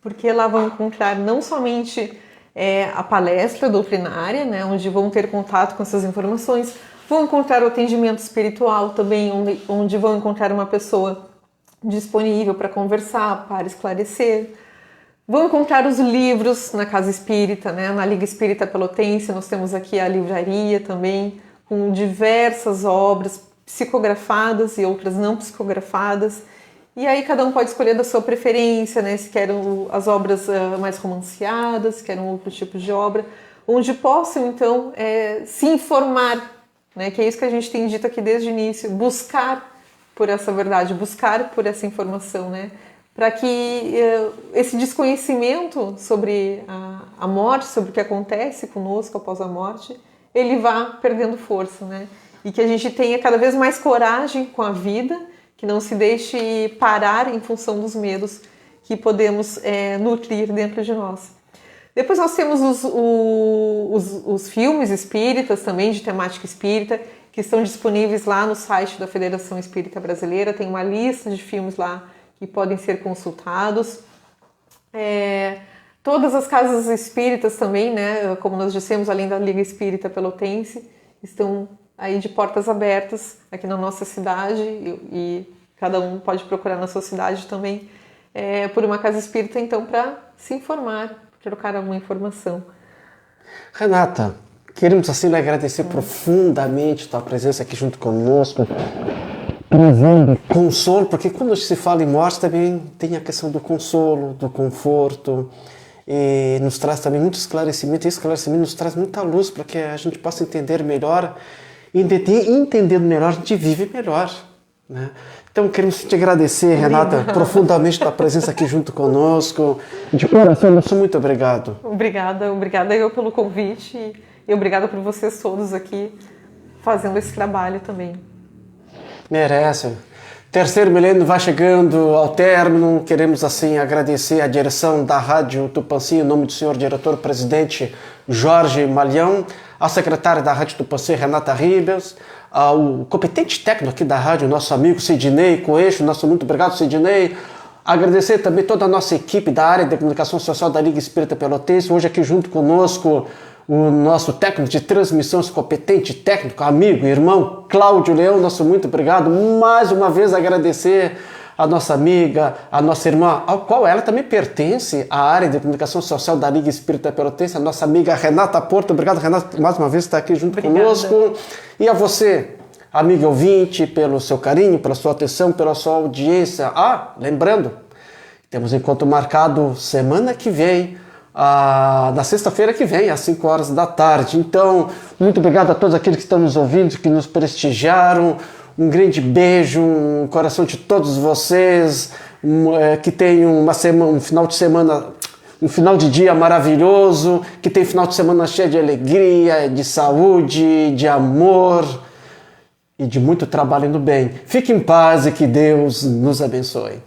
porque lá vão encontrar não somente a palestra doutrinária, né, onde vão ter contato com essas informações, vão encontrar o atendimento espiritual também, onde vão encontrar uma pessoa disponível para conversar, para esclarecer. Vão encontrar os livros na casa espírita, né, na Liga Espírita Pelotense, nós temos aqui a livraria também, com diversas obras psicografadas e outras não psicografadas, e aí cada um pode escolher da sua preferência, né? Se querem as obras mais romanceadas, se querem outro tipo de obra, onde possam então se informar, né? Que é isso que a gente tem dito aqui desde o início, buscar por essa verdade, buscar por essa informação, né? Para que esse desconhecimento sobre a morte, sobre o que acontece conosco após a morte, ele vá perdendo força, né? E que a gente tenha cada vez mais coragem com a vida, que não se deixe parar em função dos medos que podemos nutrir dentro de nós. Depois nós temos os filmes espíritas também, de temática espírita, que estão disponíveis lá no site da Federação Espírita Brasileira. Tem uma lista de filmes lá que podem ser consultados. Todas as casas espíritas também, né, como nós dissemos, além da Liga Espírita Pelotense, estão aí de portas abertas aqui na nossa cidade, e cada um pode procurar na sua cidade também por uma casa espírita, então, para se informar, trocar alguma informação. Renata, queremos assim lhe agradecer profundamente a tua presença aqui junto conosco, trazendo consolo, porque quando se fala em morte também tem a questão do consolo, do conforto, e nos traz também muito esclarecimento, e esse esclarecimento nos traz muita luz para que a gente possa entender melhor. E entendendo melhor, a gente vive melhor, né? Então queremos te agradecer, Renata, profundamente pela presença aqui junto conosco. De coração, nosso muito obrigado. Obrigada eu pelo convite e obrigada por vocês todos aqui fazendo esse trabalho também. Merece. Terceiro milênio vai chegando ao término. Queremos assim agradecer a direção da Rádio Tupãssi, em nome do senhor diretor-presidente Jorge Malhão, a secretária da Rádio Tupãssi, Renata Ribas, ao competente técnico aqui da rádio, nosso amigo Sidney Coeixo, nosso muito obrigado, Sidney. Agradecer também toda a nossa equipe da área de comunicação social da Liga Espírita Pelotense, hoje aqui junto conosco o nosso técnico de transmissão, esse competente técnico, amigo, irmão Cláudio Leão, nosso muito obrigado. Mais uma vez agradecer a nossa amiga, a nossa irmã, ao qual ela também pertence à área de comunicação social da Liga Espírita Pelotense, a nossa amiga Renata Porto. Obrigado, Renata, mais uma vez por estar aqui junto conosco. E a você, amigo ouvinte, pelo seu carinho, pela sua atenção, pela sua audiência. Lembrando, temos encontro marcado semana que vem, na sexta-feira que vem, às 5 horas da tarde. Então, muito obrigado a todos aqueles que estão nos ouvindo, que nos prestigiaram. um grande beijo no coração de todos vocês, que tenham um final de semana, um final de dia maravilhoso, que tenham um final de semana cheio de alegria, de saúde, de amor e de muito trabalho no bem. Fique em paz e que Deus nos abençoe.